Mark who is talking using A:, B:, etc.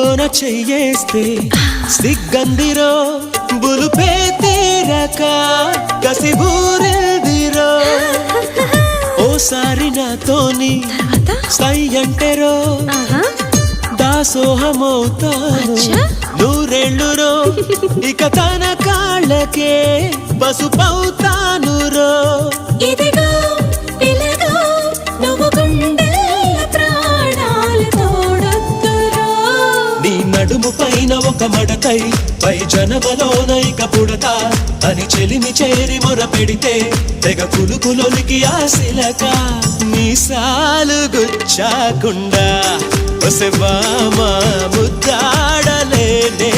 A: బుగ్గలోన చెయ్యేస్తే సిగ్గందిరో బులుపే తీరక కసిబూరెల్దిరో ఓసారి నాతోని సై అంటేరో దాసోహమవుతాను నూరేళ్ళురో ఇక తన కాళ్ళకే పసుపవుతాను రో
B: ఇదిగో పిలగో నువ్వు గుండెల ప్రాణాలు తోడొద్దురో
A: నీ నడుము పైన ఒక మడతై పై జనమలోన ఇక పుడతా అని చెలిమి చేరి మొర పెడితే తెగ కులుకులొలికి ఆశిలక మీసాలు గుచ్చాకుండా ఒసెవామా ముద్దాడలేనే